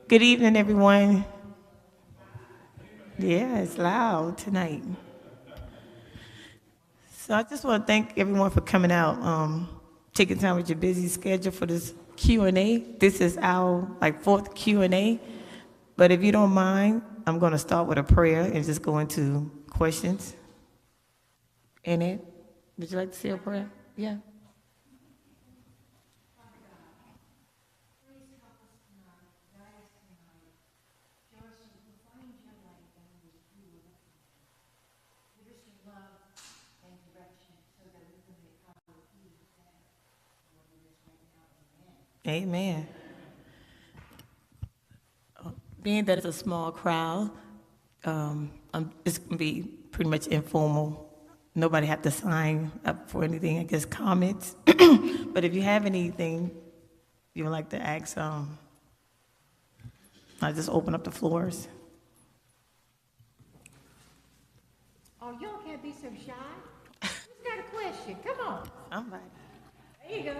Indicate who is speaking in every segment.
Speaker 1: Good evening, everyone. Yeah, it's loud tonight. So I just want to thank everyone for coming out, taking time with your busy schedule for this Q&A. This is our fourth Q&A. But if you don't mind, I'm going to start with a prayer and just go into questions. In it, would you like to say a prayer? Yeah. Amen. Being that it's a small crowd, it's going to be pretty much informal. Nobody have to sign up for anything, I guess comments. But if you have anything you would like to ask, I'll just open up the floors.
Speaker 2: Oh, y'all can't be so shy. Who's got a question? Come on.
Speaker 1: Somebody.
Speaker 2: There you go.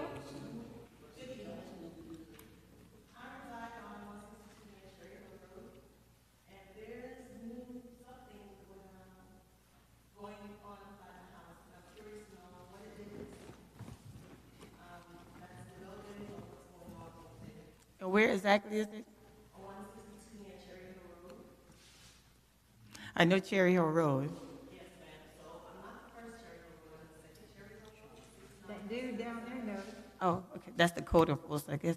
Speaker 1: And where exactly is it? I know Cherry Hill Road.
Speaker 2: That dude down there knows.
Speaker 1: Oh, okay, that's the code enforcement, I guess.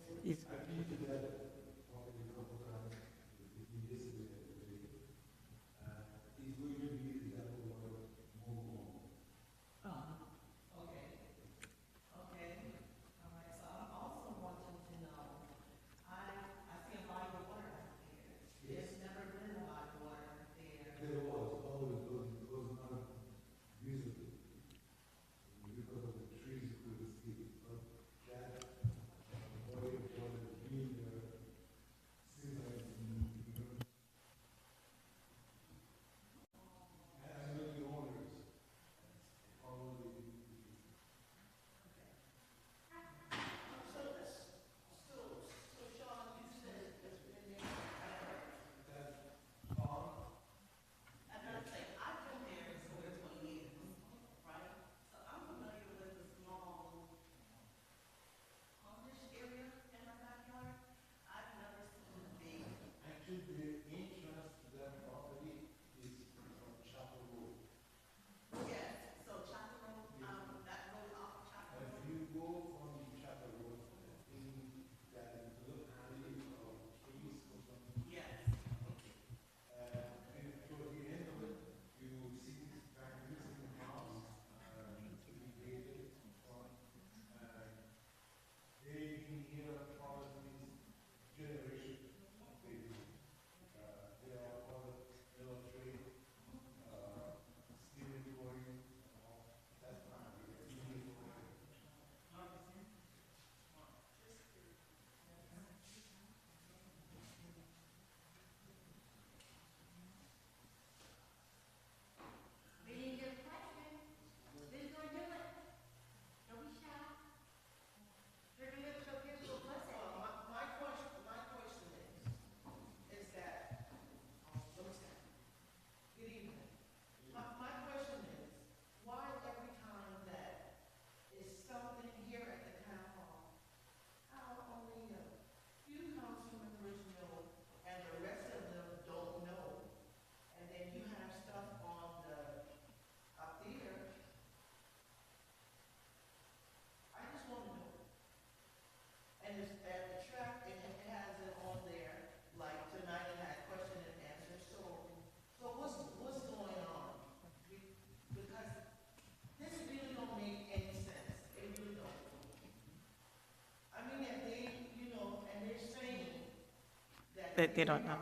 Speaker 1: That they don't know.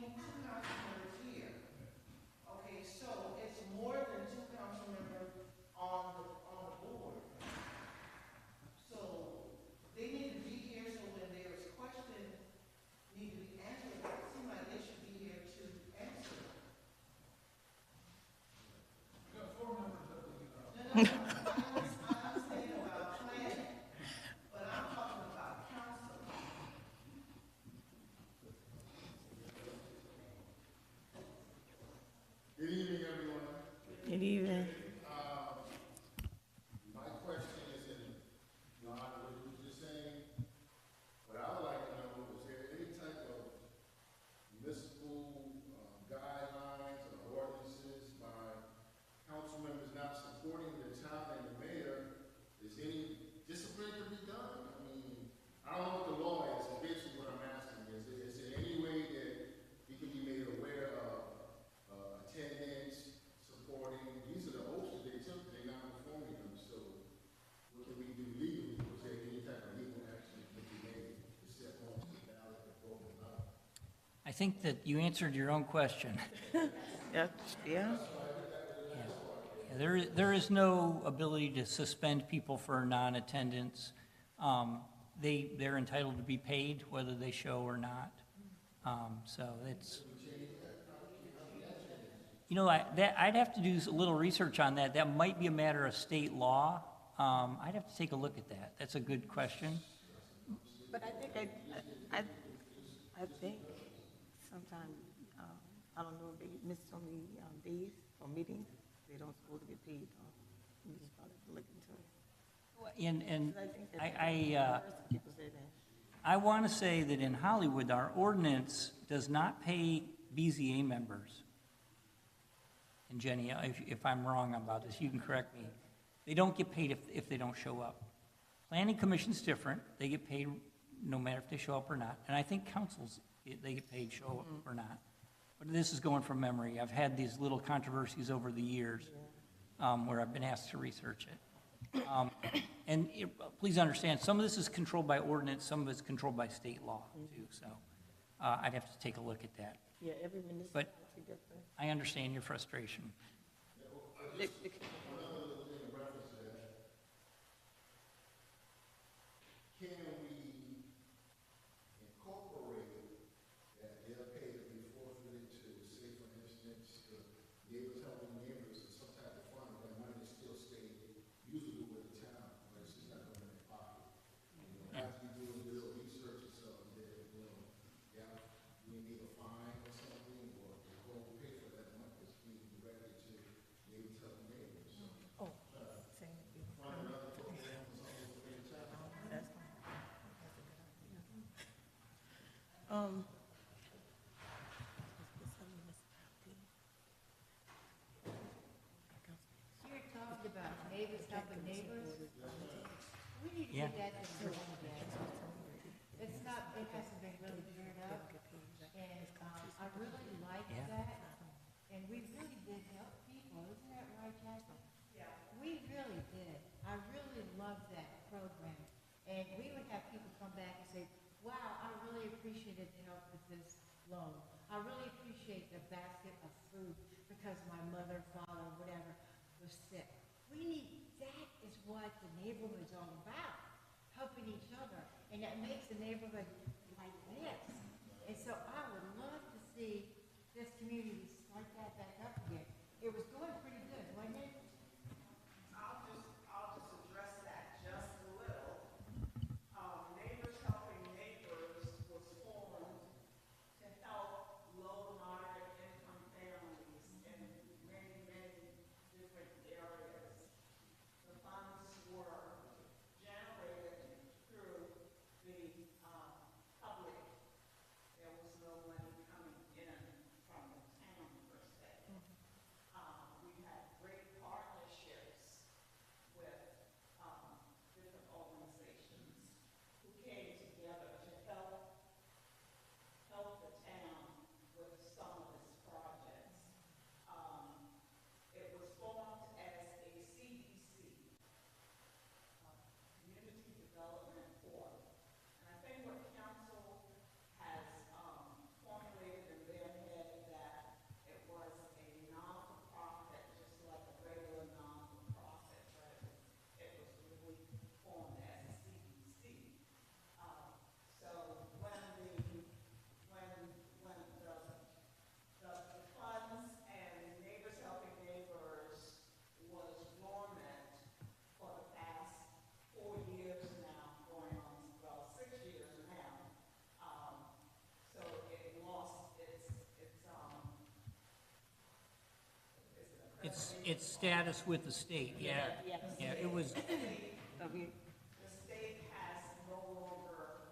Speaker 1: only two council members here. Okay, so it's more than two council members on the board. So they need to be here, so when there is questions need to be answered, it seems like they should be here to answer. No, no, I understand about planning, but I'm talking about council.
Speaker 3: Good evening, everyone.
Speaker 1: Good evening.
Speaker 3: My question is in line with what you were just saying. What I would like to know is there any type of municipal guidelines or ordinances by council members not supporting the town and the mayor? Is any discipline to be done? I mean, I don't know what the law is, so basically what I'm asking is there any way that he can be made aware of attendance, supporting, these are the oaths that they took, they're not performing them, so what can we do legally? Was there any type of legal action that can be made to set on the ballot and vote them out?
Speaker 4: I think that you answered your own question.
Speaker 1: Yeah.
Speaker 4: Yeah, there is no ability to suspend people for non-attendance. They're entitled to be paid whether they show or not. So it's, you know, I'd have to do a little research on that. That might be a matter of state law. I'd have to take a look at that. That's a good question.
Speaker 1: But I think I think sometime, I don't know if they miss so many days or meetings, they don't supposed to get paid. We just probably have to look into it.
Speaker 4: And
Speaker 1: 'Cause I think that people say that.
Speaker 4: I want to say that in Hollywood, our ordinance does not pay BZA members. And Jenny, if I'm wrong about this, you can correct me. They don't get paid if they don't show up. Planning Commission's different. They get paid no matter if they show up or not. And I think councils, they get paid show up or not. But this is going from memory. I've had these little controversies over the years where I've been asked to research it. Please understand, some of this is controlled by ordinance, some of it's controlled by state law too. So I'd have to take a look at that.
Speaker 1: Yeah, every municipality different.
Speaker 4: I understand your frustration.
Speaker 1: They-
Speaker 3: Another thing in reference to that, can we incorporate that their pay to be forfeited to, say, for instance, the neighbors helping neighbors, or some type of fund, that money still stay usable with the town, but it's just not going in their pocket? You know, after you do a little research or something, that, you know, yeah, we need a fine or something, or the whole pay for that money is being directed to neighbors helping neighbors.
Speaker 1: Oh, same.
Speaker 3: Find another program or something for the town.
Speaker 1: That's fine.
Speaker 2: You're talking about neighbors helping neighbors. We need to
Speaker 4: Yeah.
Speaker 2: get that thing going again. It's not, it hasn't been really geared up, and, I really like
Speaker 4: Yeah.
Speaker 2: that. And we really did help people, isn't that right, Jackie? Yeah. We really did. I really loved that program. And we would have people come back and say, wow, I really appreciated the help with this loan. I really appreciate the basket of food because my mother, father, whatever, was sick. We need, that is what the neighborhood's all about, helping each other. And that makes the neighborhood like this. And so I would love to see this community start that back up again. It was going pretty good, wasn't it?
Speaker 5: I'll just address that just a little. Neighbors Helping Neighbors was formed to help low to moderate income families in many, many different areas. The funds were generated through the, public. There was no money coming in from the town.
Speaker 4: It's status with the state, yeah. Yeah, it was,
Speaker 5: The state has no longer,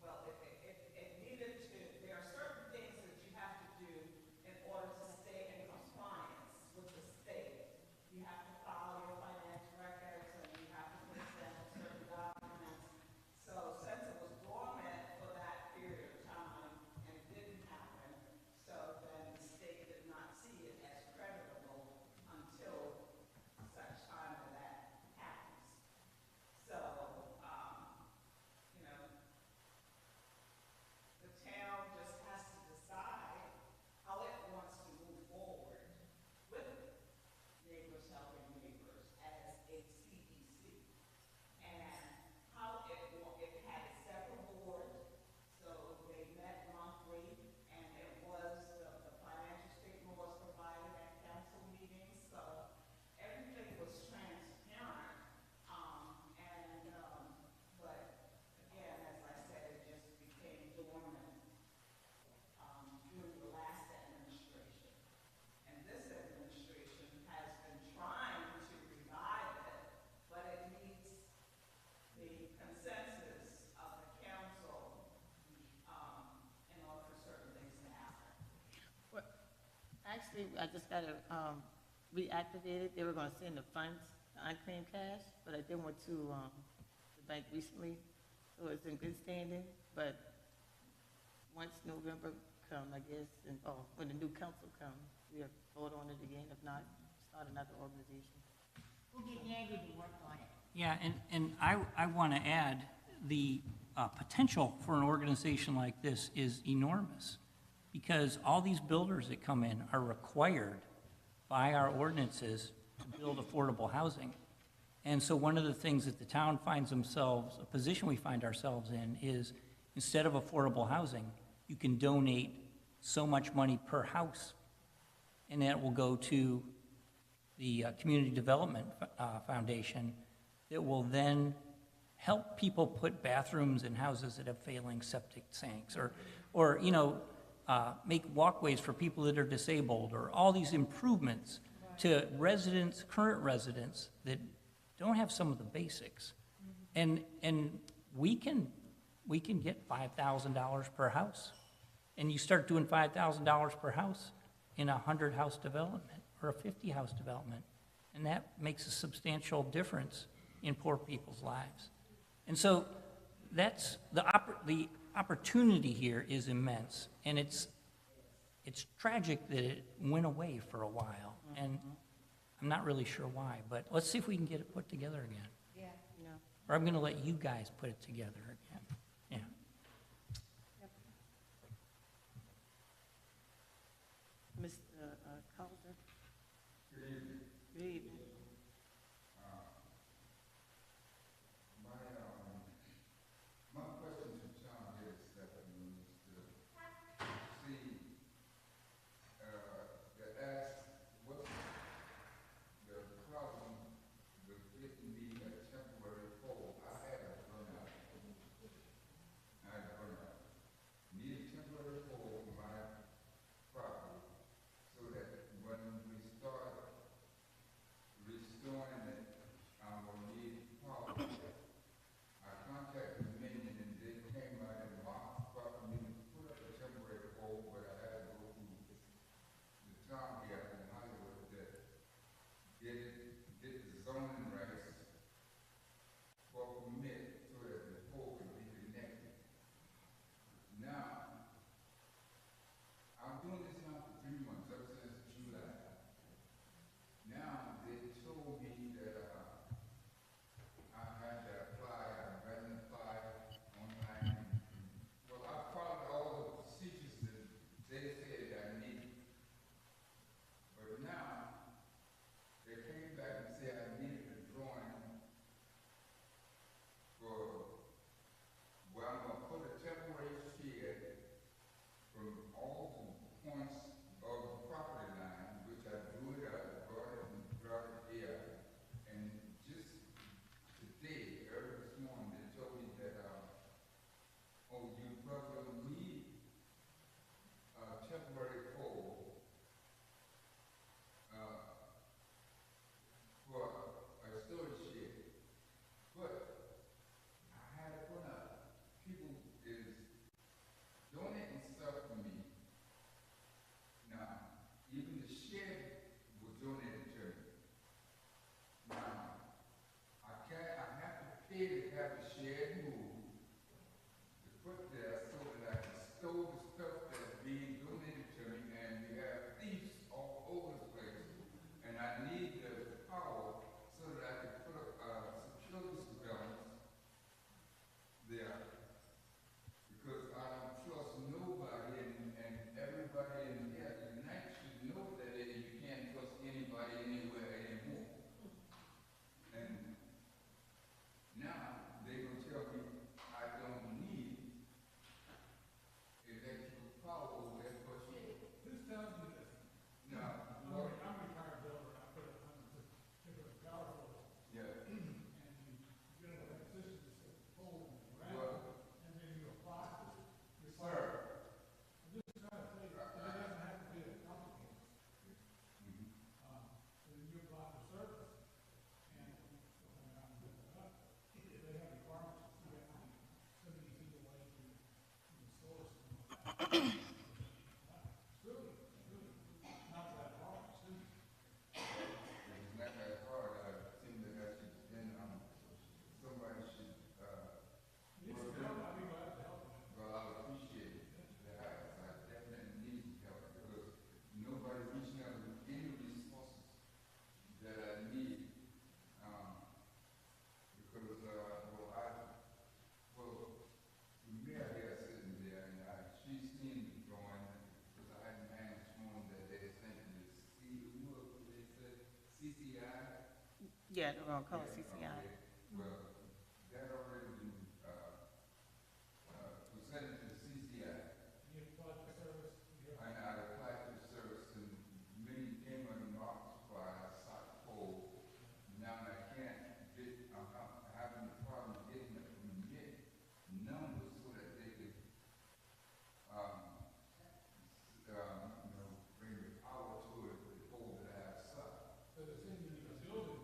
Speaker 5: well, it needed to, there are certain things that you have to do in order to stay in compliance with the state. You have to file your financial records, and you have to present certain documents. So since it was dormant for that period of time and it didn't happen, so then the state did not see it as creditable until such time as that happens. So, you know, the town just has to decide how it wants to move forward with Neighbors Helping Neighbors as a CDC. And how it had a separate board, so they met monthly, and it was, the financial statement was provided at council meetings, so everything was transparent. But again, as I said, it just became dormant, during the last administration. And this administration has been trying to revive it, but it needs the consensus of the council, in order for certain things to happen.
Speaker 1: Well, actually, I just got it reactivated. They were gonna send the funds, the unclaimed cash, but I did went to the bank recently, so it's in good standing. But once November come, I guess, and, when the new council comes, we'll vote on it again. If not, start another organization.
Speaker 2: We'll get Andy to work on it.
Speaker 4: yeah, and I want to add, the potential for an organization like this is enormous, because all these builders that come in are required by our ordinances to build affordable housing. And so one of the things that the town finds themselves, a position we find ourselves in, is instead of affordable housing, you can donate so much money per house, and that will go to the Community Development Foundation, that will then help people put bathrooms in houses that have failing septic tanks, or make walkways for people that are disabled, or all these improvements to residents, current residents, that don't have some of the basics. And we can get $5,000 per house. And you start doing $5,000 per house in a 100-house development or a 50-house development, and that makes a substantial difference in poor people's lives. And so that's the opportunity here is immense, and it's tragic that it went away for a while, and I'm not really sure why, but let's see if we can get it put together again.
Speaker 2: Yeah.
Speaker 1: No.
Speaker 4: Or I'm going to let you guys put it together again. Yeah.
Speaker 1: Mr. Calder? Good evening. Good evening.
Speaker 6: My question to Tom here this afternoon is to see, to ask what's the problem with getting me a temporary pole. I had a burnout. Need a temporary pole in my property so that when we start
Speaker 1: Yeah, they're gonna call CCI.
Speaker 6: Well, that already been, presented to CCI. And I applied for the service and many came unmarked by a site pole. Now I can't get, I'm having a problem getting the permit numbers so that they could, you know, bring the power to it, the pole that I have set. So the thing is, the building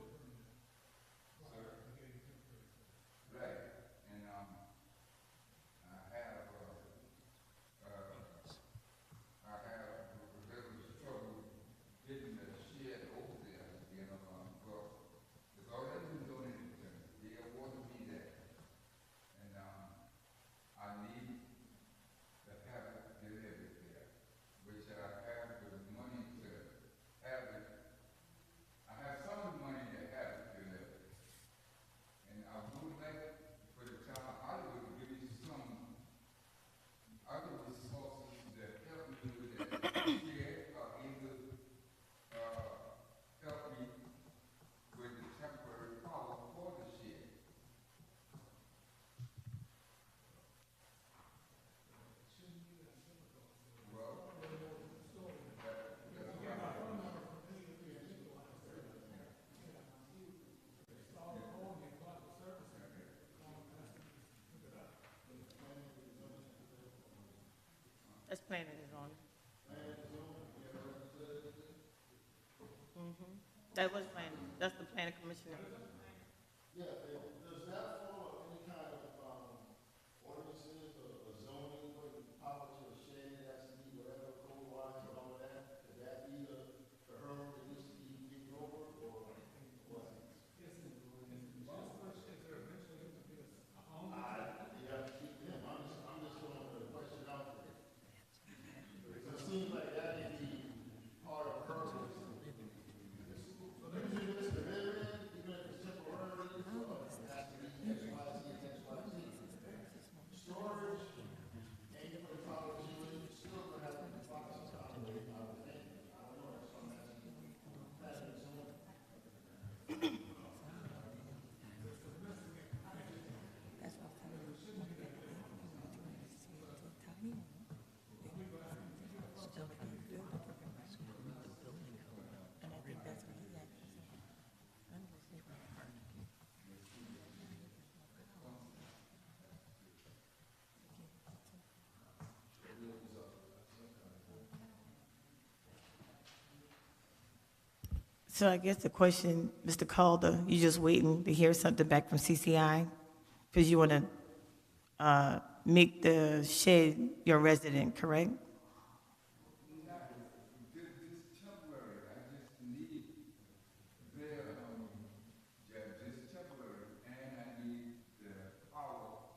Speaker 6: permit. Sir? Right, and, I have, there was trouble getting the shed over there, you know, well, it's already been donated to me. They awarded me that. And, I need to have it delivered there, which I have the money to have it. I have some of the money to have it delivered. And I would like for the town of Hollywood to give me some other resources that help me with that shed, or either, help me with the temporary power for the shed. Well,
Speaker 1: That's planning is on. That was planning, that's the planning commissioner.
Speaker 3: Yeah, does that follow any kind of, ordinances or zoning, putting power to a shed, it has to be whatever code wise and all of that? Could that be the hurdle that needs to be getting over, or what? You have to keep them, I'm just throwing the question out there. It seems like that may be part of the hurdle. Usually when it's the very end, even if it's temporary, it has to be X, Y, Z, and X, Y, Z. Storage, and you put power to it, you're still gonna have to comply some kind of way, I would think. I don't know, that's what I'm asking. Planning and zoning.
Speaker 1: So I guess the question, Mr. Calder, you just waiting to hear something back from CCI? Because you want to make the shed your resident, correct?
Speaker 6: This temporary, I just need their, yeah, this temporary, and I need the power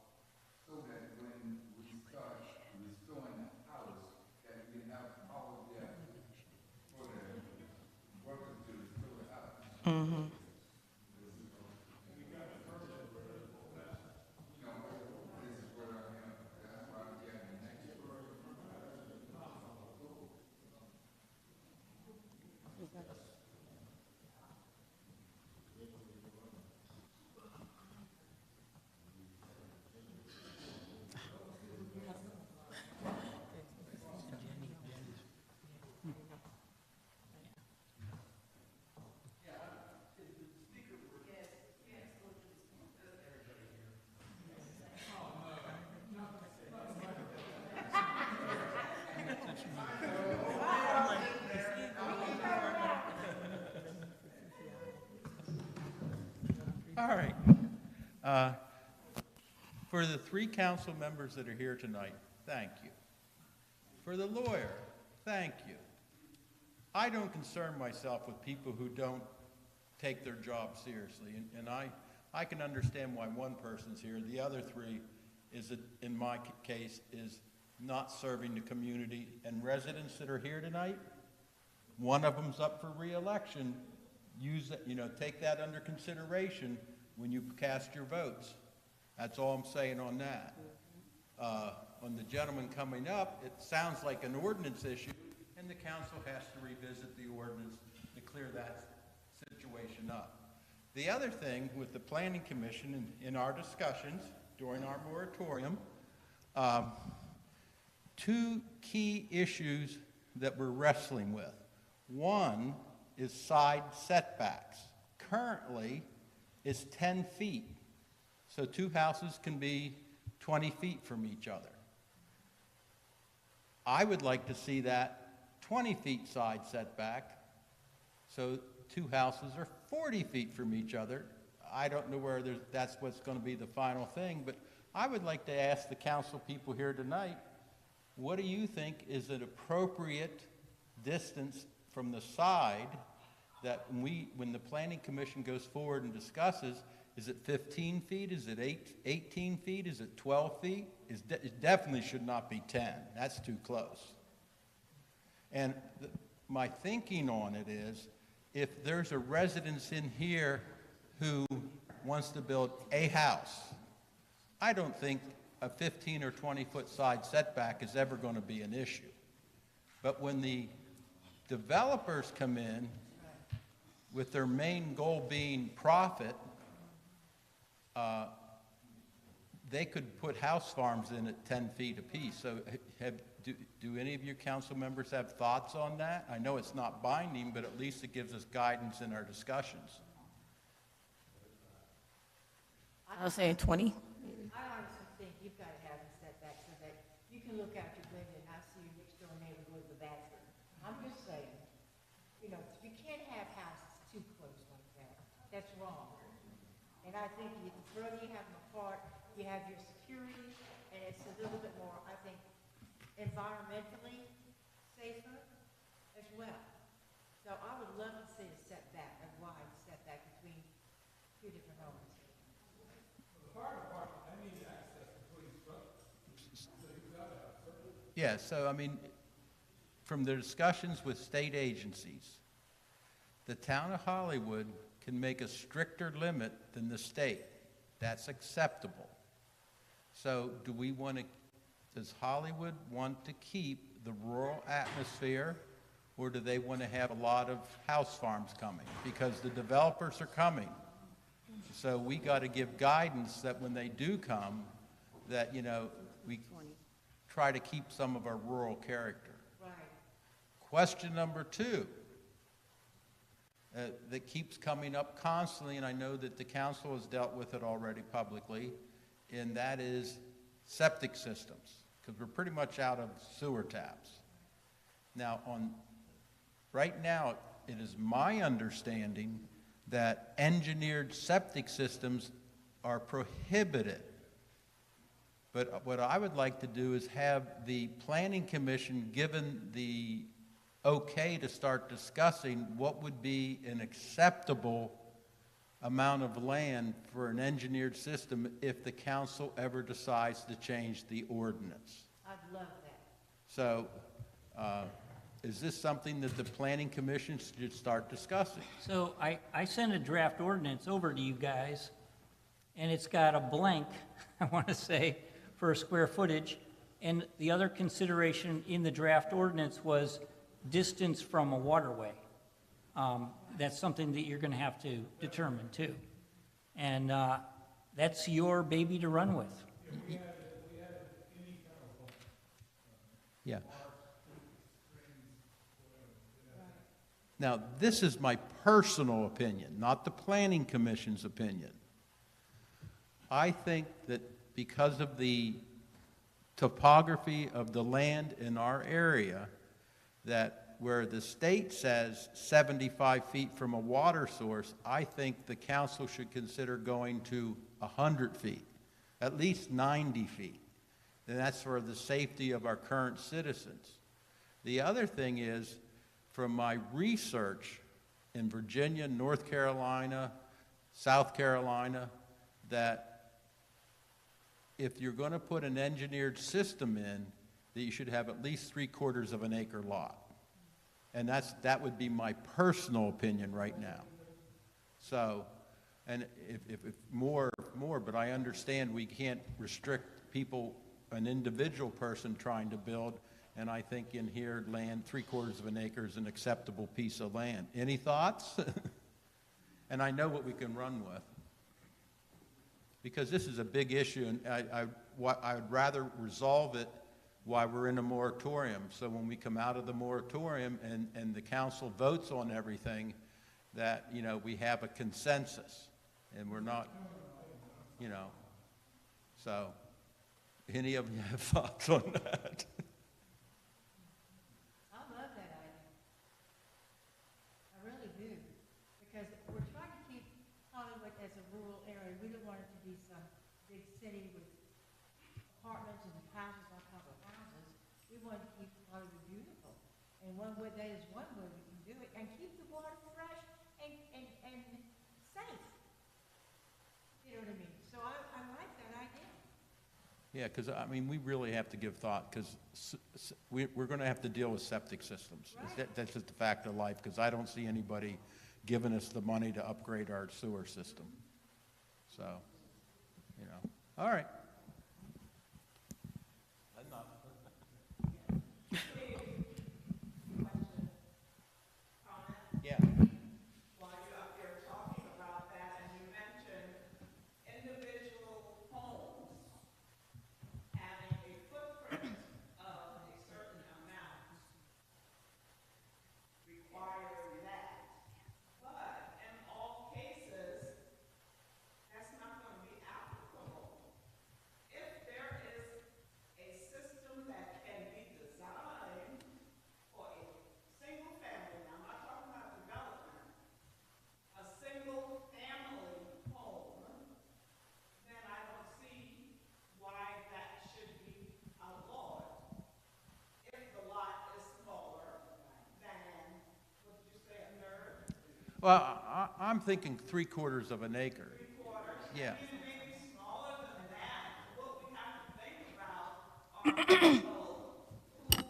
Speaker 6: so that when we start restoring the house, that we have power there for the workers to restore the house. No, this is where I am, that's why I'm getting the next one.
Speaker 7: All right. For the 3 council members that are here tonight, thank you. For the lawyer, thank you. I don't concern myself with people who don't take their job seriously, and I can understand why one person's here. The other 3 is, in my case, is not serving the community and residents that are here tonight. One of them's up for re-election. Use that, take that under consideration when you cast your votes. That's all I'm saying on that. On the gentleman coming up, it sounds like an ordinance issue, and the council has to revisit the ordinance to clear that situation up. The other thing with the Planning Commission in our discussions during our moratorium, two key issues that we're wrestling with. One is side setbacks. Currently, it's 10 feet, so two houses can be 20 feet from each other. I would like to see that 20 feet side setback, so two houses are 40 feet from each other. I don't know where that's what's going to be the final thing, but I would like to ask the council people here tonight, what do you think is an appropriate distance from the side that when the Planning Commission goes forward and discusses, is it 15 feet? Is it 18 feet? Is it 12 feet? It definitely should not be 10. That's too close. And my thinking on it is, if there's a residence in here who wants to build a house, I don't think a 15 or 20-foot side setback is ever going to be an issue. But when the developers come in with their main goal being profit, they could put house farms in at 10 feet apiece. So do any of your council members have thoughts on that? I know it's not binding, but at least it gives us guidance in our discussions.
Speaker 1: I was saying 20.
Speaker 2: I honestly think you've got to have a setback so that you can look out your window and I see your next door neighbor go to the bathroom. I'm just saying, you know, you can't have houses too close like that. That's wrong. And I think the further you have them apart, you have your security, and it's a little bit more, I think, environmentally safer as well. So I would love to see a setback, a wide setback between two different homes.
Speaker 7: Yeah, so I mean, from the discussions with state agencies, the town of Hollywood can make a stricter limit than the state. That's acceptable. So does Hollywood want to keep the rural atmosphere, or do they want to have a lot of house farms coming? Because the developers are coming. So we got to give guidance that when they do come, that, you know, we try to keep some of our rural character.
Speaker 2: Right.
Speaker 7: Question number two, that keeps coming up constantly, and I know that the council has dealt with it already publicly, and that is septic systems, because we're pretty much out of sewer taps. Now, right now, it is my understanding that engineered septic systems are prohibited. But what I would like to do is have the Planning Commission given the okay to start discussing what would be an acceptable amount of land for an engineered system if the council ever decides to change the ordinance.
Speaker 2: I'd love that.
Speaker 7: So, is this something that the Planning Commission should start discussing?
Speaker 4: So I sent a draft ordinance over to you guys, and it's got a blank, I want to say, for square footage. And the other consideration in the draft ordinance was distance from a waterway. That's something that you're going to have to determine too. And that's your baby to run with.
Speaker 7: Yeah. Now, this is my personal opinion, not the Planning Commission's opinion. I think that because of the topography of the land in our area, that where the state says 75 feet from a water source, I think the council should consider going to 100 feet, at least 90 feet. And that's for the safety of our current citizens. The other thing is, from my research in Virginia, North Carolina, South Carolina, that if you're going to put an engineered system in, that you should have at least 3/4 of an acre lot. And that would be my personal opinion right now. So, and if more, but I understand we can't restrict people, an individual person trying to build, and I think in here, land 3/4 of an acre is an acceptable piece of land. Any thoughts? and I know what we can run with. Because this is a big issue, and I'd rather resolve it while we're in a moratorium. So when we come out of the moratorium and the council votes on everything, that, you know, we have a consensus, and we're not, you know. So, any of you have thoughts on that?
Speaker 2: I love that idea. I really do, because we're trying to keep Hollywood as a rural area. We don't want it to be some big city with apartments and houses on top of houses. We want to keep Hollywood beautiful. And one way, that is one way we can do it, and keep the water fresh and safe. You know what I mean? So I like that idea.
Speaker 7: Yeah, because, I mean, we really have to give thought, because we're going to have to deal with septic systems.
Speaker 2: Right.
Speaker 7: That's just a fact of life, because I don't see anybody giving us the money to upgrade our sewer system. So, you know, all right. Yeah.
Speaker 5: While you're up there talking about that, and you mentioned individual homes having a footprint of a certain amount requiring that. But in all cases, that's not going to be applicable. If there is a system that can be designed for a single family, now I'm not talking about development, a single family home, then I don't see why that should be outlawed. If the lot is smaller than, what did you say, a third,
Speaker 7: Well, I'm thinking 3/4 of an acre.
Speaker 5: 3/4?
Speaker 7: Yeah.
Speaker 5: Even maybe smaller than that, what we have to think about are people who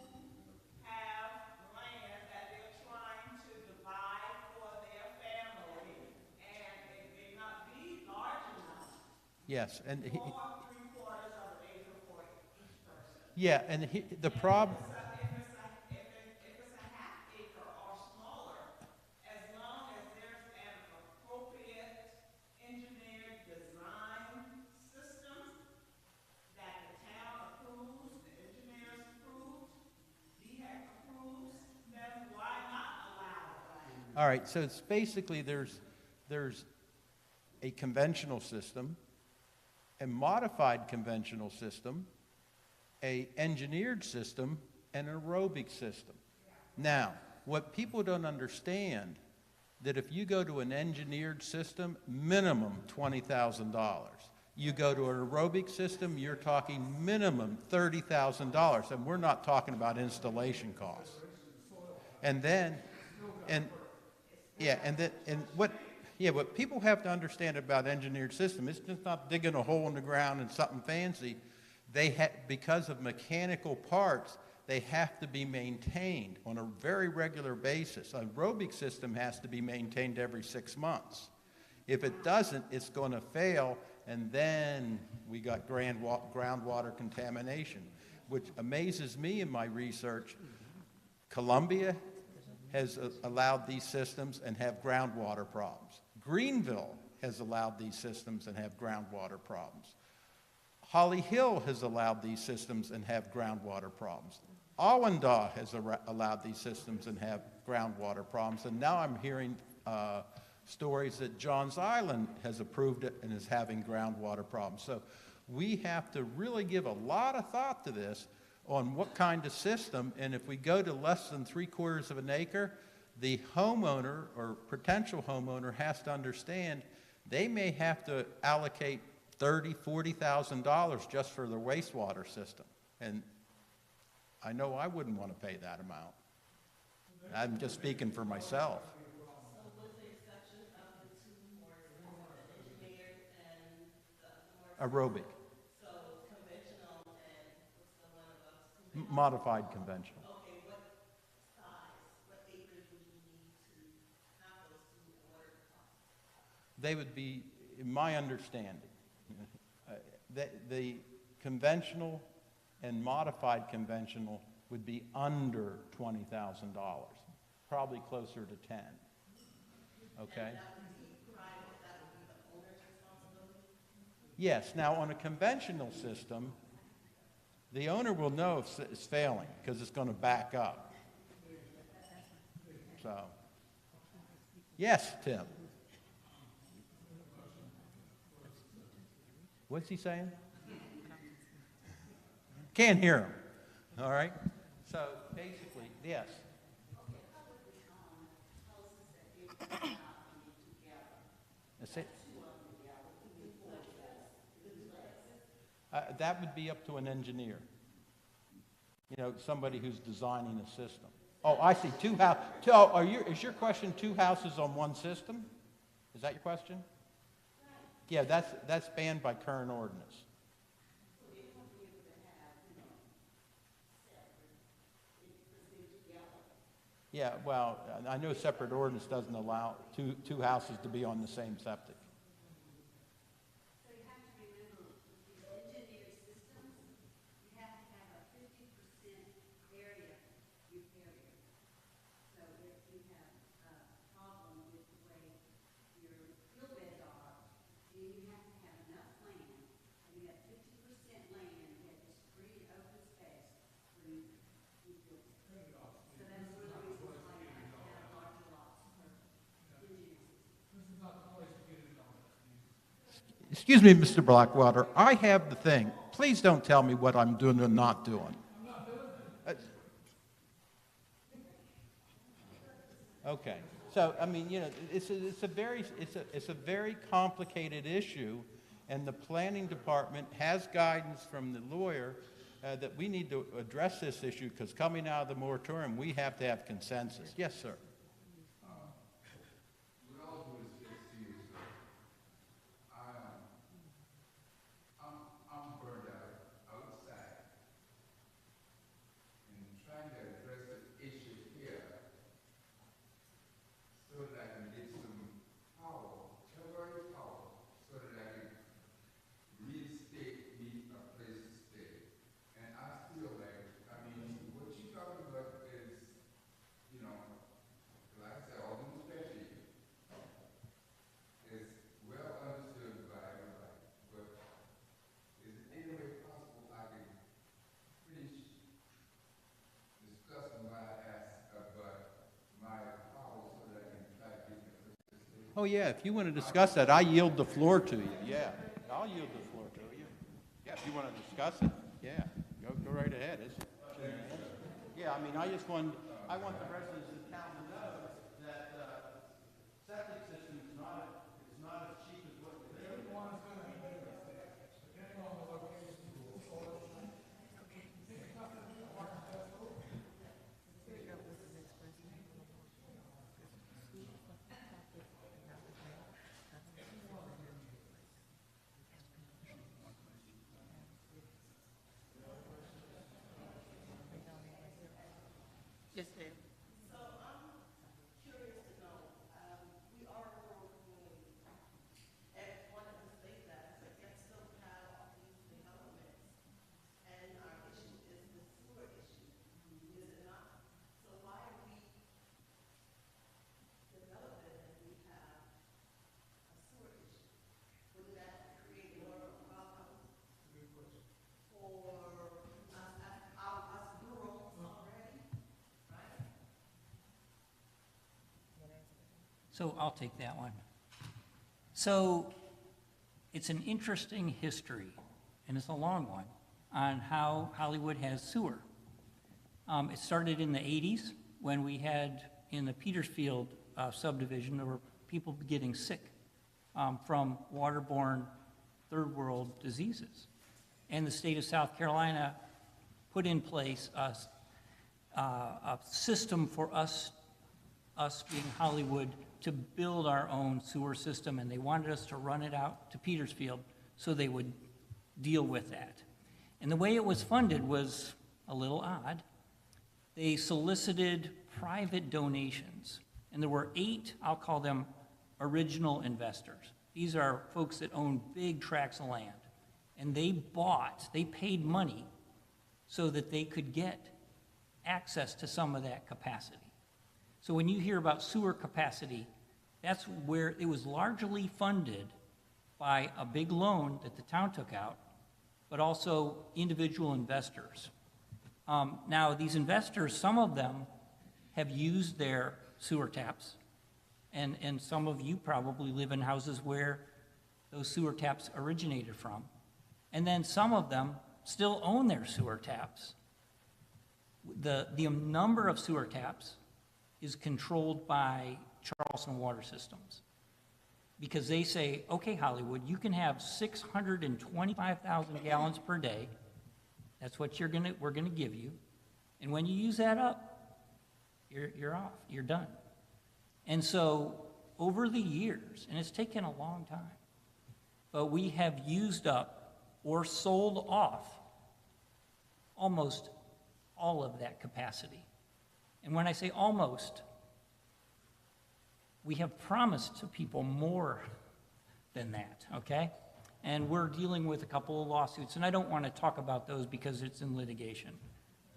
Speaker 5: have land that they're trying to divide for their family, and it may not be large enough
Speaker 7: Yes, and
Speaker 5: for 3/4 of an acre for each person.
Speaker 7: yeah, and the problem.
Speaker 5: If it's a half acre or smaller, as long as there's an appropriate engineered design system that the town approves, the engineers approve, DHEC approves, then why not allow it?
Speaker 7: All right, so it's basically there's a conventional system, a modified conventional system, a engineered system, and an aerobic system. Now, what people don't understand, that if you go to an engineered system, minimum $20,000. You go to an aerobic system, you're talking minimum $30,000, and we're not talking about installation costs. And then, what people have to understand about engineered system, it's just not digging a hole in the ground and something fancy. Because of mechanical parts, they have to be maintained on a very regular basis. An aerobic system has to be maintained every 6 months. If it doesn't, it's going to fail, and then we got groundwater contamination, which amazes me in my research. Columbia has allowed these systems and have groundwater problems. Greenville has allowed these systems and have groundwater problems. Holly Hill has allowed these systems and have groundwater problems. Allendale has allowed these systems and have groundwater problems. And now I'm hearing stories that Johns Island has approved it and is having groundwater problems. So we have to really give a lot of thought to this on what kind of system, and if we go to less than 3/4 of an acre, the homeowner or potential homeowner has to understand they may have to allocate $30,000, $40,000 just for their wastewater system. And I know I wouldn't want to pay that amount. I'm just speaking for myself.
Speaker 8: So what's the exception of the two horses, the engineered and the more?
Speaker 7: Aerobic,
Speaker 8: So conventional and what's the one above?
Speaker 7: modified conventional.
Speaker 8: Okay, what size, what acres would you need to have those two in order to function?
Speaker 7: They would be, in my understanding, the conventional and modified conventional would be under $20,000, probably closer to 10. Okay?
Speaker 8: That would be
Speaker 7: Yes, now on a conventional system, the owner will know if it's failing because it's going to back up. So, yes, Tim. What's he saying? Can't hear him. All right. So basically, yes. That's it. That would be up to an engineer. You know, somebody who's designing a system. Oh, I see. Is your question 2 houses on one system? Is that your question? Yeah, that's banned by current ordinance. Yeah, well, I know separate ordinance doesn't allow two houses to be on the same septic.
Speaker 2: So you have to remember, with these engineered systems, you have to have a 50% area riparian. So if you have a problem with the way your field beds are, then you have to have enough land, and you have 50% land that is free and open space for you to build. So that's one of the reasons why you have to have larger lots for engineered systems.
Speaker 7: Excuse me, Mr. Blackwater, I have the thing. Please don't tell me what I'm doing and not doing. Okay, so I mean, you know, it's a very complicated issue, and the planning department has guidance from the lawyer that we need to address this issue because coming out of the moratorium, we have to have consensus. Yes, sir.
Speaker 6: With all due respect to you, sir, I'm burned out outside and trying to address the issue here so that I can get some power, temporary power, so that I can reinstate me a place to stay. And I feel like, I mean, what you're talking about is, you know, like I said, all the special is well understood by everybody, but is it any way possible I can finish discussing what I asked about my power so that I can try to get the person to stay?
Speaker 7: Oh, yeah, if you want to discuss that, I yield the floor to you. Yeah, I'll yield the floor to you. Yeah, if you want to discuss it, yeah, go right ahead. Yeah, I mean, I want the residents of town to know that septic system is not as cheap as what they think.
Speaker 1: Yes, ma'am.
Speaker 8: So I'm curious to know, we are a rural community. And one of the things that is against SoCal are these developments. And our issue is the sewer issue, is it not? So why are we developing and we have a sewer issue? Wouldn't that create more problems for us rural already, right?
Speaker 4: So I'll take that one. So it's an interesting history, and it's a long one, on how Hollywood has sewer. It started in the 80s when we had, in the Petersfield subdivision, there were people getting sick from waterborne third world diseases. And the state of South Carolina put in place a system for us being Hollywood to build our own sewer system, and they wanted us to run it out to Petersfield so they would deal with that. And the way it was funded was a little odd. They solicited private donations, and there were 8, I'll call them original investors. These are folks that own big tracts of land, and they paid money so that they could get access to some of that capacity. So when you hear about sewer capacity, that's where it was largely funded by a big loan that the town took out, but also individual investors. Now, these investors, some of them have used their sewer taps, and some of you probably live in houses where those sewer taps originated from. And then some of them still own their sewer taps. The number of sewer taps is controlled by Charleston Water Systems, because they say, okay, Hollywood, you can have 625,000 gallons per day. That's what we're gonna give you. And when you use that up, you're off, you're done. And so over the years, and it's taken a long time, but we have used up or sold off almost all of that capacity. And when I say almost, we have promised to people more than that, okay? And we're dealing with a couple of lawsuits, and I don't want to talk about those because it's in litigation.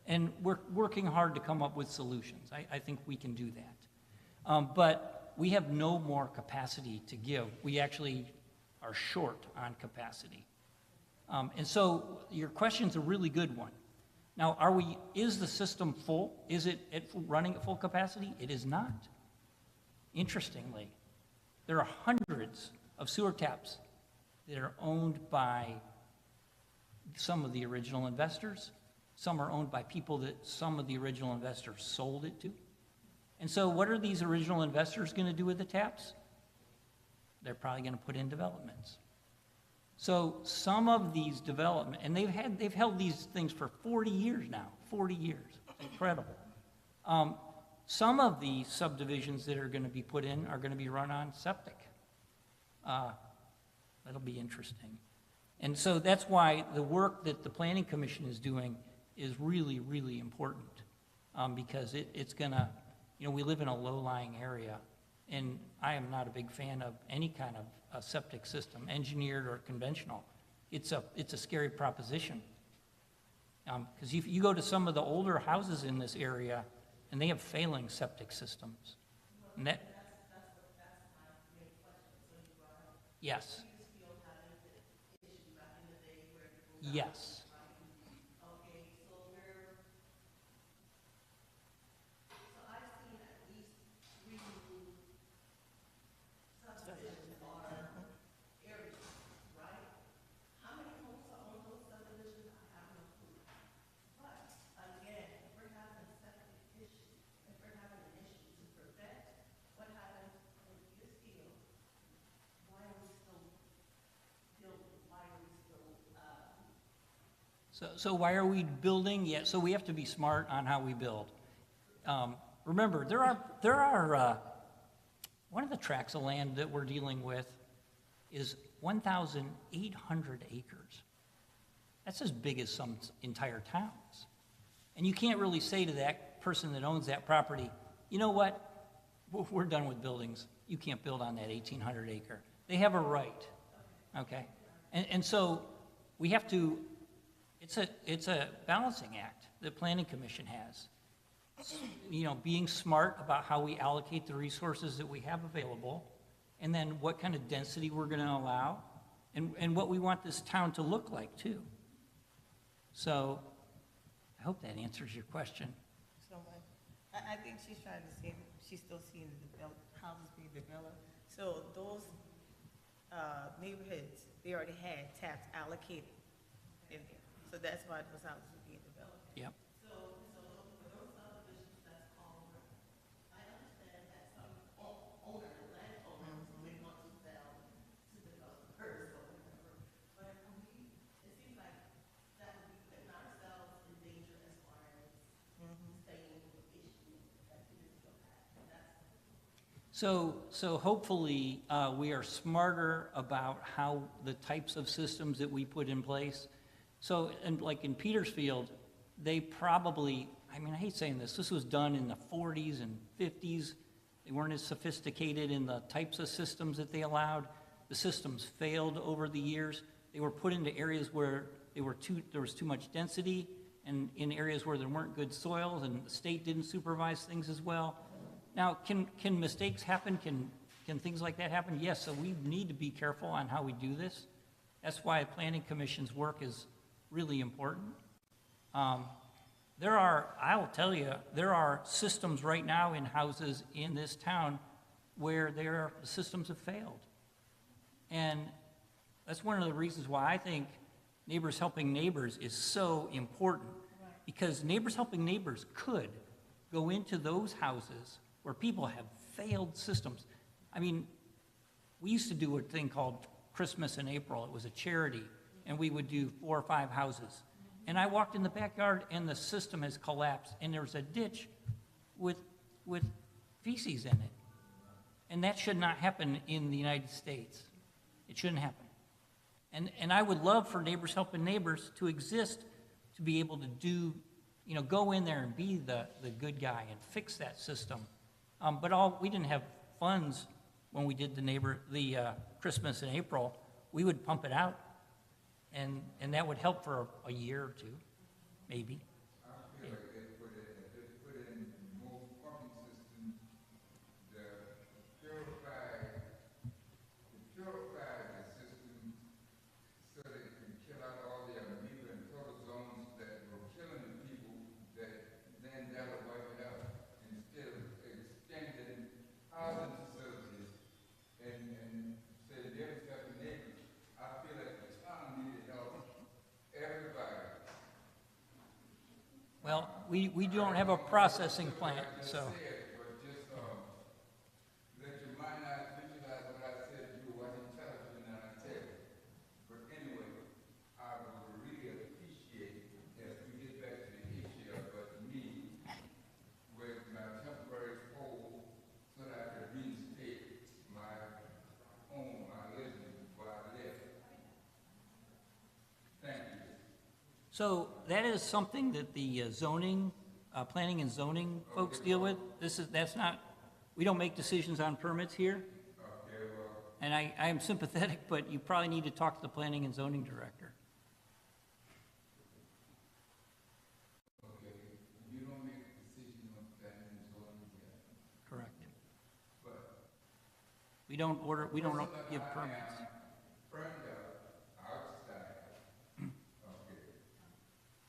Speaker 4: And we're working hard to come up with solutions. I think we can do that. But we have no more capacity to give. We actually are short on capacity. And so your question's a really good one. Now, is the system full? Is it running at full capacity? It is not. Interestingly, there are hundreds of sewer taps that are owned by some of the original investors. Some are owned by people that some of the original investors sold it to. And so what are these original investors going to do with the taps? They're probably going to put in developments. So some of these development, and they've held these things for 40 years now, 40 years. It's incredible. Some of the subdivisions that are going to be put in are going to be run on septic. That'll be interesting. And so that's why the work that the Planning Commission is doing is really, really important, because it's going to, we live in a low-lying area, and I am not a big fan of any kind of a septic system, engineered or conventional. It's a scary proposition. Because if you go to some of the older houses in this area, and they have failing septic systems. And that's my main question. So you brought up, yes. Petersfield having the issue back in the day where people got, yes. Right? Okay, so I've seen at least 3 new subdivisions or areas, right? How many homes are on those subdivisions? I have no clue. But again, if we're having a septic issue, if we're having an issue to prevent what happened in Petersfield, why are we still building? Why are we still, So why are we building? Yeah, so we have to be smart on how we build. Remember, there are one of the tracts of land that we're dealing with is 1,800 acres. That's as big as some entire towns. And you can't really say to that person that owns that property, you know what, we're done with buildings. You can't build on that 1,800 acre. They have a right, okay? And so we have to, it's a balancing act the Planning Commission has. Being smart about how we allocate the resources that we have available, and then what kind of density we're going to allow, and what we want this town to look like, too. So I hope that answers your question.
Speaker 1: So much. I think she's trying to see, she's still seeing the houses being developed. So those neighborhoods, they already had taps allocated in there. So that's why those houses are being developed.
Speaker 4: Yep.
Speaker 8: so for those subdivisions that's called, I understand that some landowners may want to sell to developers or whatever, but it seems like that would be putting ourselves in danger as far as the same issue that Petersfield had.
Speaker 4: So hopefully we are smarter about how the types of systems that we put in place. So, and like in Petersfield, they probably, I hate saying this was done in the 40s and 50s. They weren't as sophisticated in the types of systems that they allowed. The systems failed over the years. They were put into areas where there was too much density, and in areas where there weren't good soils, and the state didn't supervise things as well. Now, can mistakes happen? Can can things like that happen? Yes, so we need to be careful on how we do this. That's why planning commission's work is really important. I will tell you, there are systems right now in houses in this town where the systems have failed. And that's one of the reasons why I think Neighbors Helping Neighbors is so important. Because Neighbors Helping Neighbors could go into those houses where people have failed systems. I mean, we used to do a thing called Christmas in April. It was a charity, and we would do 4 or 5 houses. And I walked in the backyard, and the system has collapsed, and there's a ditch with feces in it. And that should not happen in the United States. It shouldn't happen. And I would love for Neighbors Helping Neighbors to exist, to be able to do, go in there and be the good guy and fix that system. But we didn't have funds when we did the Christmas in April. We would pump it out, and that would help for a year or 2, maybe.
Speaker 6: I feel like they put in more pumping systems, purify the system so that it can kill out all the amoeba and protozoans that were killing the people, then that'll wipe it out. Instead of extending housing facilities and say neighbors helping neighbors, I feel like the town needed help everybody.
Speaker 4: Well, we don't have a processing plant, so.
Speaker 6: But just let your mind not visualize what I said to you watching television and I tell you. But anyway, I would really appreciate as we get back to the issue of me with my temporary pole so that I could reinstate my home, my living where I live. Thank you.
Speaker 4: So that is something that the planning and zoning folks deal with. That's not, we don't make decisions on permits here.
Speaker 6: Okay, well,
Speaker 4: And I am sympathetic, but you probably need to talk to the planning and zoning director.
Speaker 6: okay, you don't make a decision on planning and zoning yet.
Speaker 4: Correct.
Speaker 6: But
Speaker 4: We don't give permits.
Speaker 6: burned out outside, okay,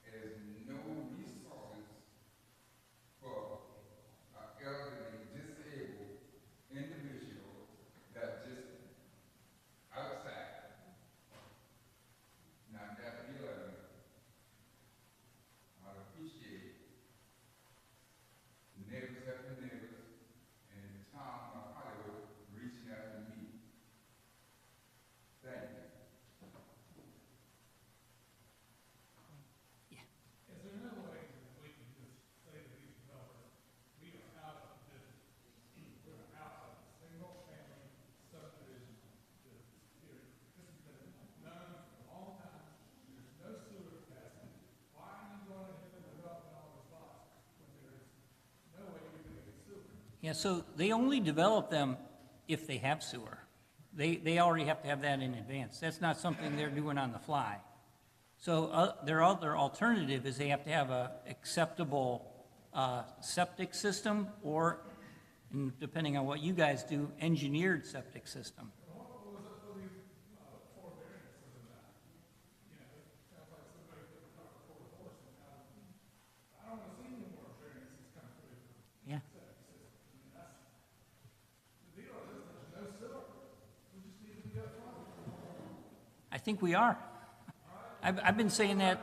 Speaker 6: there's no resources for an elderly, disabled individual that's just outside. Now, that feeling, I appreciate neighbors helping neighbors and the town of Hollywood reaching out to me. Thank you.
Speaker 4: Yeah, so they only develop them if they have sewer. They already have to have that in advance. That's not something they're doing on the fly. So their other alternative is they have to have a acceptable septic system or, and depending on what you guys do, engineered septic system. Yeah. I think we are. I've been saying that.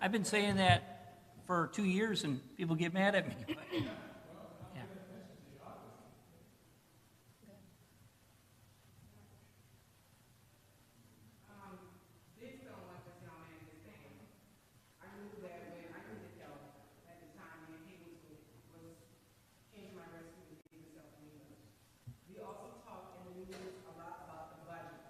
Speaker 4: I've been saying that for 2 years, and people get mad at me. But, yeah.
Speaker 5: Based on what this young man is saying, I knew that when I needed help at the time when he was came to my rescue and gave himself to me. We also talked in the news a lot about the budget.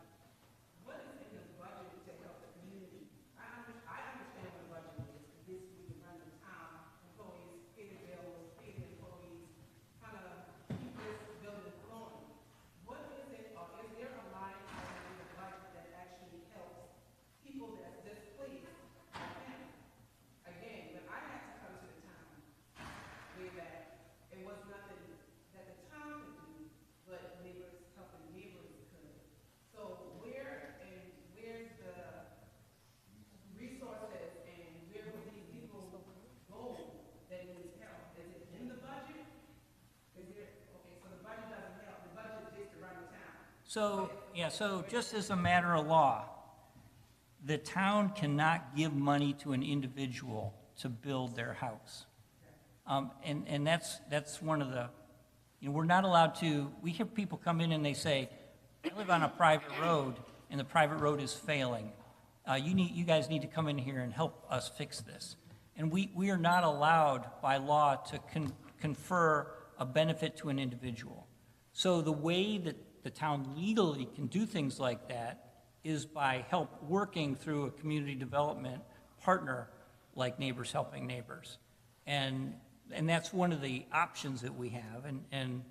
Speaker 5: What is in the budget to help the community? I understand what the budget is, because this we can run the town, employees, pay the bills, pay
Speaker 4: So, yeah, so just as a matter of law, the town cannot give money to an individual to build their house. And that's one of the, we're not allowed to, we hear people come in and they say, I live on a private road and the private road is failing. You guys need to come in here and help us fix this. And we are not allowed by law to confer a benefit to an individual. So the way that the town legally can do things like that is by working through a community development partner like Neighbors Helping Neighbors. And that's one of the options that we have, and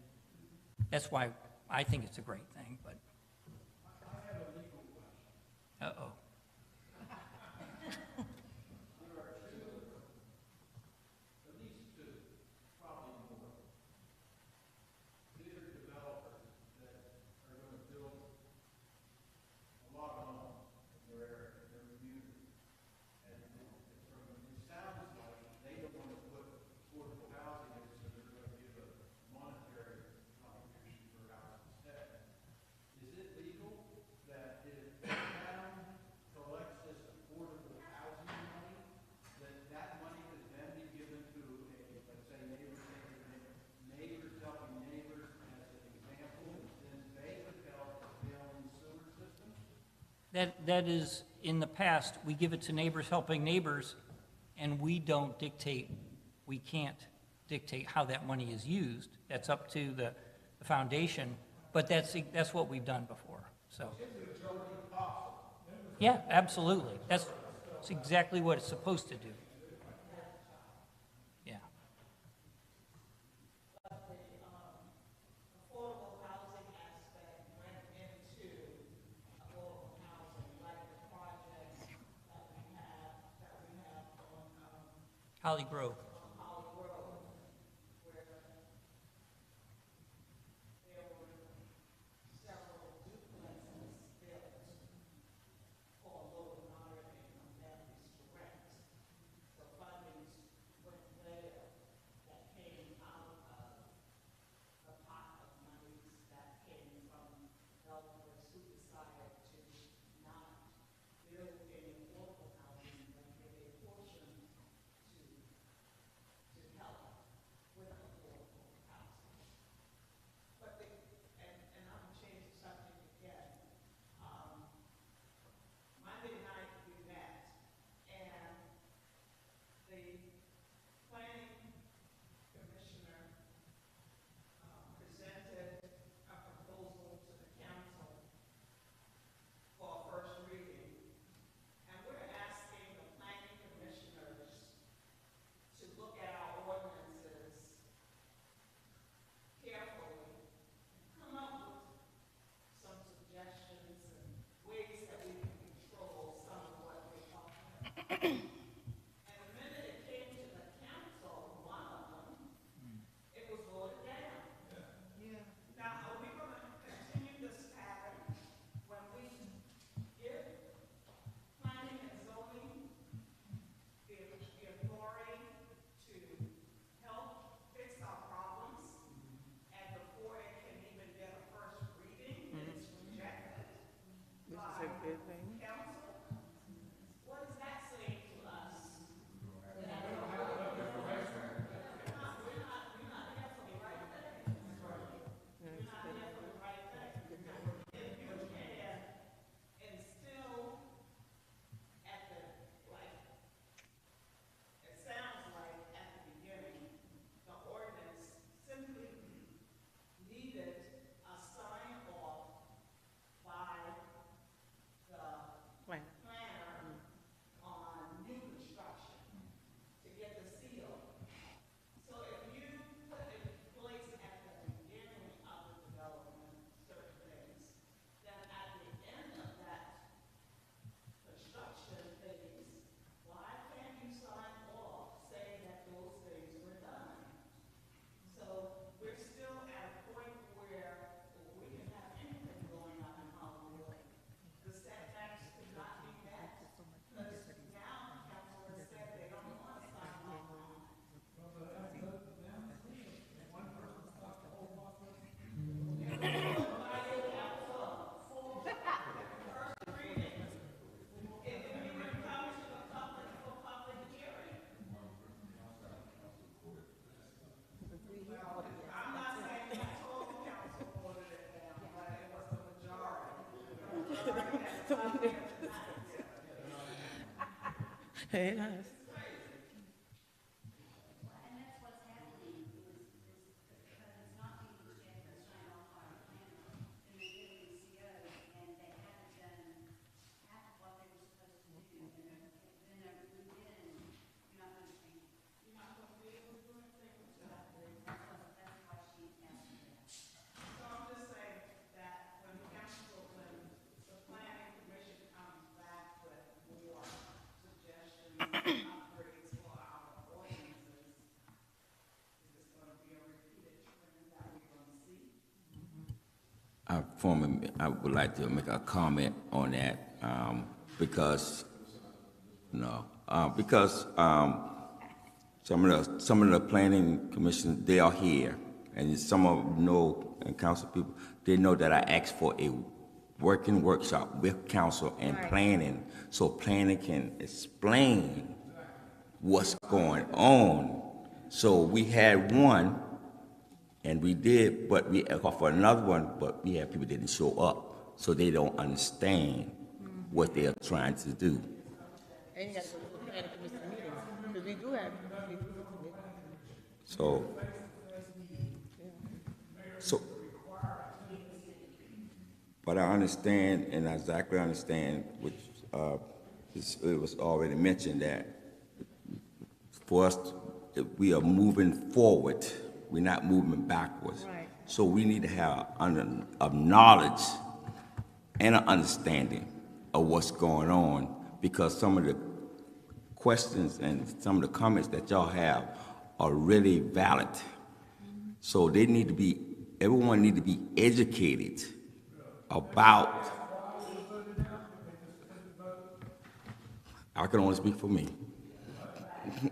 Speaker 4: that's why I think it's a great thing, but. I have a legal question. Uh-oh. That is, in the past, we give it to Neighbors Helping Neighbors, and we can't dictate how that money is used. That's up to the foundation, but that's what we've done before, so. Yeah, absolutely. That's exactly what it's supposed to do. Yeah.
Speaker 5: Affordable housing aspect went into affordable housing, like the projects that we have on,
Speaker 4: Holly Grove.
Speaker 5: Holly Road, where there were several duplexes built for low and moderate income families to rent. So fundings went there that came out of a pot of monies that came from developers who decided to not build any affordable housing, but give a portion to
Speaker 1: It does.
Speaker 9: And that's what's happening, because it's not being checked or signed off by the planner, and they get these COs, and they haven't done half of what they were supposed to do, and then they're moved in, you're not understanding. You're not going to be able to do anything with that. That's why she asked me that.
Speaker 5: So I'm just saying that when the planning commission comes back with more suggestions, upgrades for our ordinances, is this going to be a repeated trend that we're going to see?
Speaker 10: I would like to make a comment on that, because some of the planning commission, they are here, and some of them know, and council people, they know that I asked for a working workshop with council and planning, so planning can explain what's going on. So we had one, and we did, but we offered another one, but we had people that didn't show up, so they don't understand what they are trying to do.
Speaker 1: And you got to go to the planning commission meetings, because we do have.
Speaker 10: So, but I understand, and I exactly understand, which it was already mentioned, that for us, we are moving forward. We're not moving backwards.
Speaker 2: Right.
Speaker 10: So we need to have a knowledge and an understanding of what's going on, because some of the questions and some of the comments that y'all have are really valid. So they need to be, everyone need to be educated about, I can only speak for me.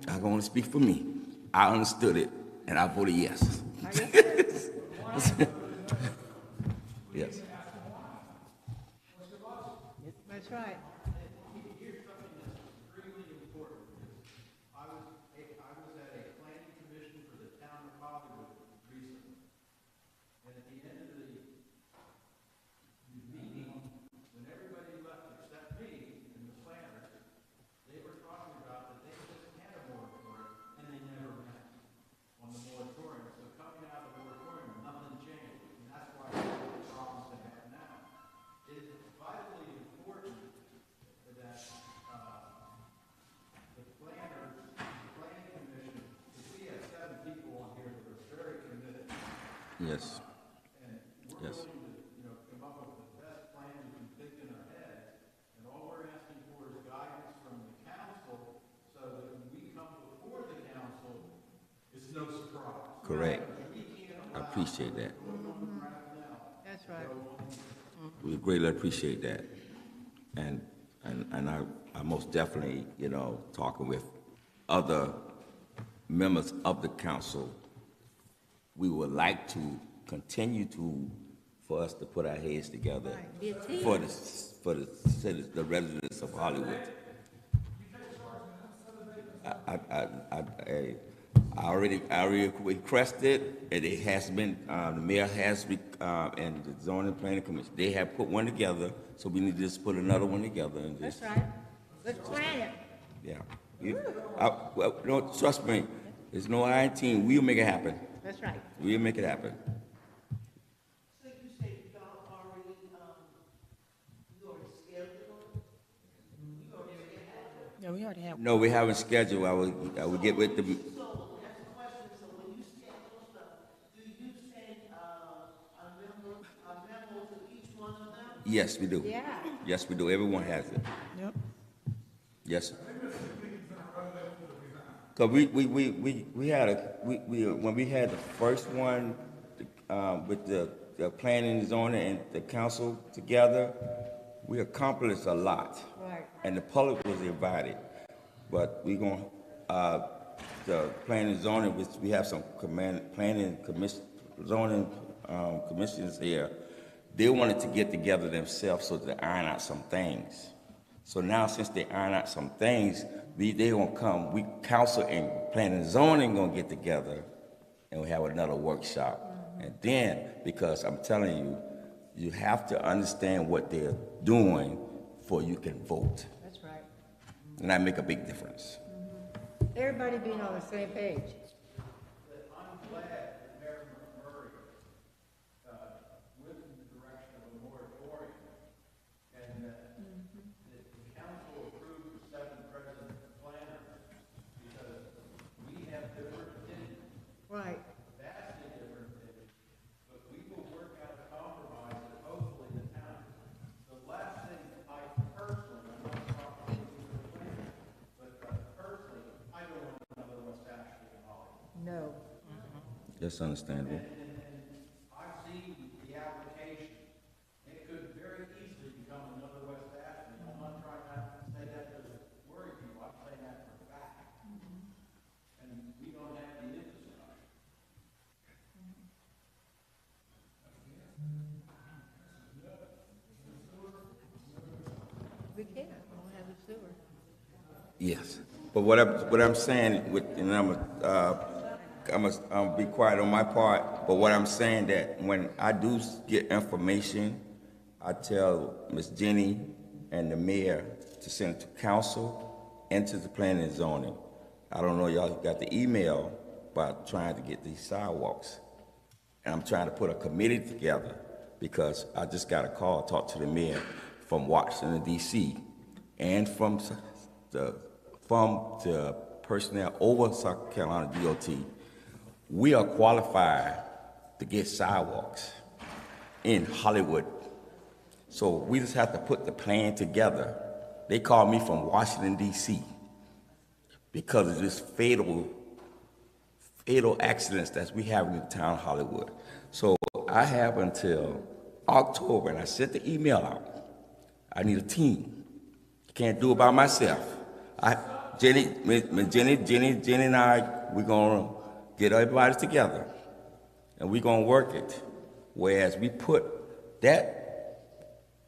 Speaker 10: I can only speak for me. I understood it, and I voted yes. Yes.
Speaker 2: That's right.
Speaker 7: Here's something that's extremely important. I was at a planning commission for the town of Hollywood recently. And at the end of the meeting, when everybody left except me and the planners, they were talking about that they just had a moratorium and they never met on the moratorium. So coming out of the moratorium, nothing changed. And that's why we have the problems they have now. It's vitally important that the planning commission, because we have 7 people on here that are very committed.
Speaker 10: Yes.
Speaker 7: And we're
Speaker 10: Yes.
Speaker 7: willing to, come up with the best plan we can think in our heads. And all we're asking for is guidance from the council, so that when we come before the council, it's no surprise.
Speaker 10: Correct. I appreciate that.
Speaker 2: That's right.
Speaker 10: We greatly appreciate that. And I most definitely, talking with other members of the council, we would like to continue for us to put our heads together
Speaker 2: Be a team.
Speaker 10: for the citizens, the residents of Hollywood. I already requested, and it has been, the mayor has, and the zoning planning commission, they have put one together, so we need to just put another one together and just,
Speaker 2: That's right. Let's plan it.
Speaker 10: yeah. Well, no, trust me, there's no I team, we'll make it happen.
Speaker 2: That's right.
Speaker 10: We'll make it happen.
Speaker 8: So you say you don't already, you already scheduled? You already scheduled?
Speaker 1: Yeah, we already have.
Speaker 10: No, we haven't scheduled, I will get with the,
Speaker 8: So, that's the question, so when you schedule stuff, do you send, a memo to each one of them?
Speaker 10: yes, we do.
Speaker 2: Yeah.
Speaker 10: Yes, we do, everyone has it.
Speaker 1: Yep.
Speaker 10: Yes. Cause we had when we had the first one, with the planning and zoning and the council together, we accomplished a lot.
Speaker 2: Right.
Speaker 10: And the public was invited, but we gonna, the planning and zoning, which we have some planning commission, zoning, commissions here, they wanted to get together themselves so to iron out some things. So now, since they iron out some things, they gonna come, we council and planning and zoning gonna get together and we have another workshop. And then, because I'm telling you, you have to understand what they're doing before you can vote.
Speaker 2: That's right.
Speaker 10: and that make a big difference.
Speaker 2: Everybody being on the same page.
Speaker 7: I'm glad that Mayor McMurray went in the direction of a moratorium, and that the council approved the 7 president planners, because we have different opinions,
Speaker 2: Right.
Speaker 7: vastly different opinions, but we will work out a compromise that hopefully the town. The last thing I personally, I'm not talking to the planner, but personally, I don't want another West Ashley in Hollywood.
Speaker 2: No.
Speaker 10: That's understandable.
Speaker 7: I've seen the application. It could very easily become another West Ashley. I'm not trying to say that to worry people. I'm saying that for a fact. And we don't have the infrastructure.
Speaker 2: We can't. We don't have the sewer.
Speaker 10: Yes, but what I'm saying, and I'm be quiet on my part, but what I'm saying that when I do get information, I tell Ms. Jenny and the mayor to send it to council and to the planning and zoning. I don't know y'all got the email about trying to get these sidewalks. And I'm trying to put a committee together because I just got a call, talk to the mayor from Washington, D.C., and from the personnel over South Carolina DOT. We are qualified to get sidewalks in Hollywood. So we just have to put the plan together. They called me from Washington, D.C. because of this fatal accidents that we have in the town of Hollywood. So I have until October, and I sent the email out. I need a team. Can't do it by myself. Jenny and I, we're gonna get everybody together, and we're gonna work it. Whereas we put that,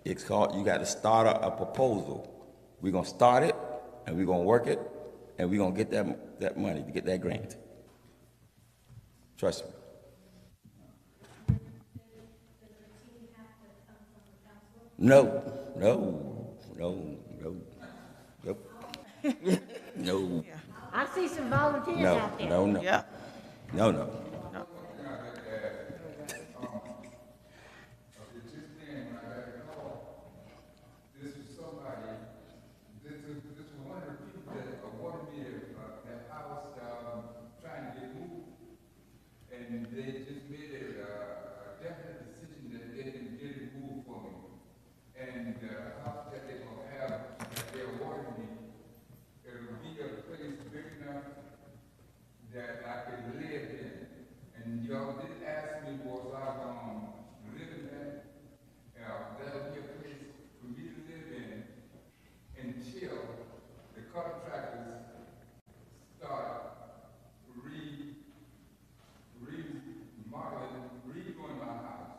Speaker 10: it's called, you got to start a proposal. We're gonna start it, and we're gonna work it, and we're gonna get that money to get that grant. Trust me. No. No.
Speaker 2: I see some volunteers
Speaker 10: No,
Speaker 2: out there.
Speaker 10: no.
Speaker 1: Yeah.
Speaker 10: No.
Speaker 6: Just then, when I got a call, this was somebody, this was one of the people that wanted me to, that house, trying to get moved. And they just made a definite decision that they can get it moved for me. And the house that they're gonna have, that they're awarding me, it'll be a place big enough that I could live in. And y'all did ask me, was I gonna live in that? That'll be a place for me to live in until the contractors start remodeling, redoing my house.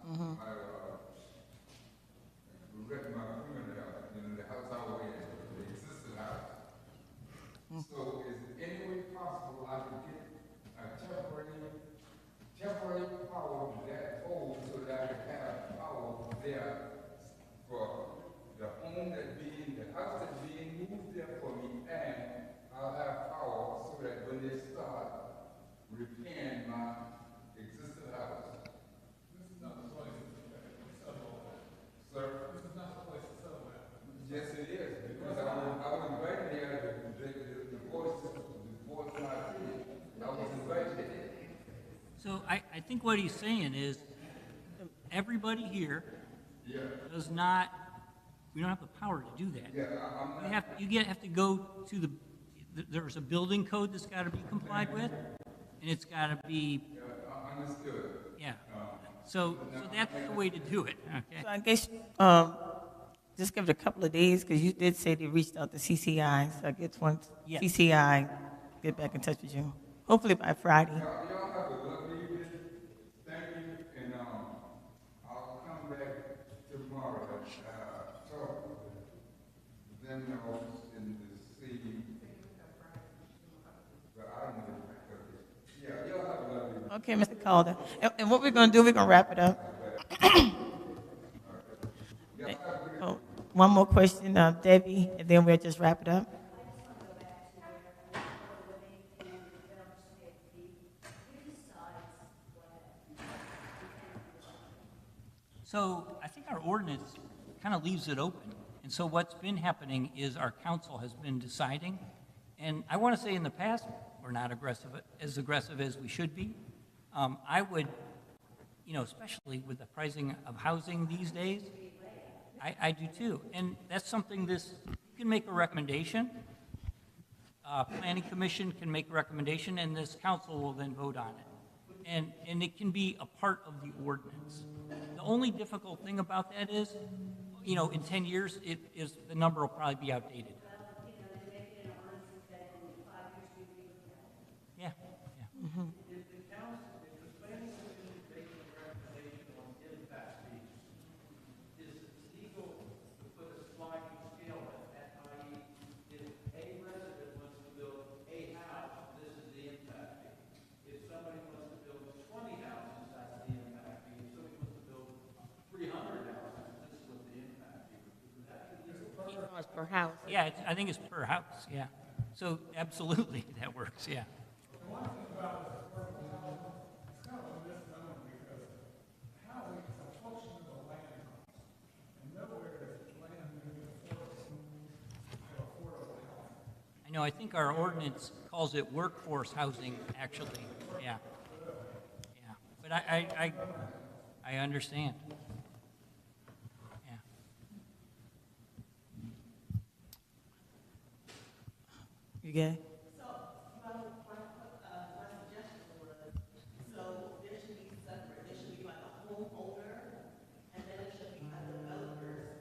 Speaker 6: My permanent house, the house I was in, the existing house. So is there any way possible I could get a temporary power to that pole so that I could have power there for the home the house that's being moved there for me, and I'll have power so that when they start repairing my existing house. This is not the place to settle. Sir? This is not the place to settle at. Yes, it is, because I was invited there, the voice not here. I was invited there.
Speaker 4: So I think what he's saying is, everybody here does not, we don't have the power to do that. You have to go to there's a building code that's got to be complied with, and it's got to be,
Speaker 6: Understood.
Speaker 4: yeah. So that's the way to do it, okay?
Speaker 1: So I guess, just give it a couple of days, because you did say they reached out to CCI, so I guess once
Speaker 4: Yeah.
Speaker 1: CCI get back in touch with you, hopefully by Friday.
Speaker 6: Y'all have a lovely evening. Thank you, and I'll come back tomorrow. Talk with them in the office and to see. But I don't know. Yeah, y'all have a lovely evening.
Speaker 1: Okay, Mr. Calder. And what we're going to do, we're going to wrap it up. Oh, one more question, Debbie, and then we'll just wrap it up.
Speaker 4: So I think our ordinance kind of leaves it open. And so what's been happening is our council has been deciding, and I want to say in the past, we're not as aggressive as we should be. I would, especially with the pricing of housing these days, I do too. And that's something you can make a recommendation. Planning Commission can make a recommendation, and this council will then vote on it. And it can be a part of the ordinance. The only difficult thing about that is, in 10 years, the number will probably be outdated. Yeah, yeah.
Speaker 7: If the planning commission makes a recommendation on impact fees, is it legal to put a sliding scale at, i.e., if a resident wants to build a house, this is the impact fee. If somebody wants to build 20 houses, that's the impact fee. If somebody wants to build 300 houses, this is what the impact fee is. Is that legal?
Speaker 1: Per house.
Speaker 4: Yeah, I think it's per house, yeah. So absolutely, that works, yeah. I know, I think our ordinance calls it workforce housing, actually, yeah. Yeah, but I understand. Yeah.
Speaker 1: You get it?
Speaker 8: My suggestion was, so there should be separate, there should be like a homeowner, and then there should be a developer.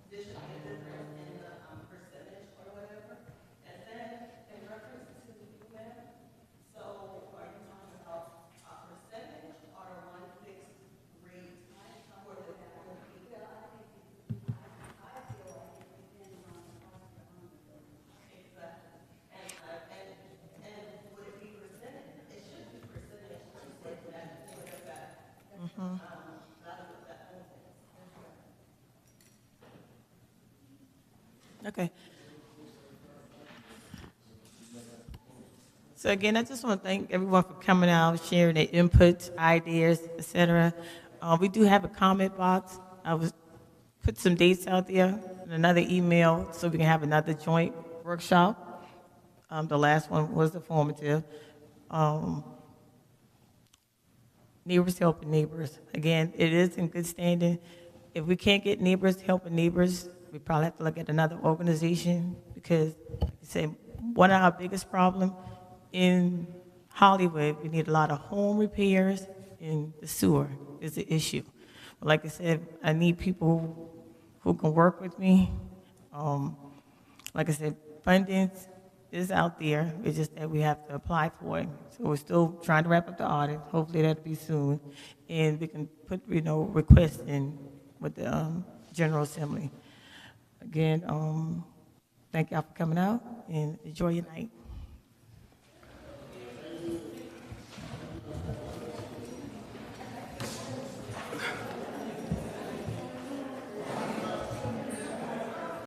Speaker 8: There should be a difference in the percentage or whatever. And then in reference to the UM, so are you talking about a percentage or one fixed rate for the people? Exactly. And would it be percentage? It should be percentage, so that, rather than that whole thing.
Speaker 1: Okay. So again, I just want to thank everyone for coming out, sharing their inputs, ideas, etc. We do have a comment box. I was put some dates out there in another email so we can have another joint workshop. The last one was informative. Neighbors helping neighbors. Again, it is in good standing. If we can't get neighbors helping neighbors, we probably have to look at another organization because, like I said, one of our biggest problems in Hollywood, we need a lot of home repairs, and the sewer is the issue. But like I said, I need people who can work with me. Like I said, funding is out there. It's just that we have to apply for it. So we're still trying to wrap up the audit. Hopefully that'll be soon. And we can put, requests in with the General Assembly. Again, thank y'all for coming out and enjoy your night.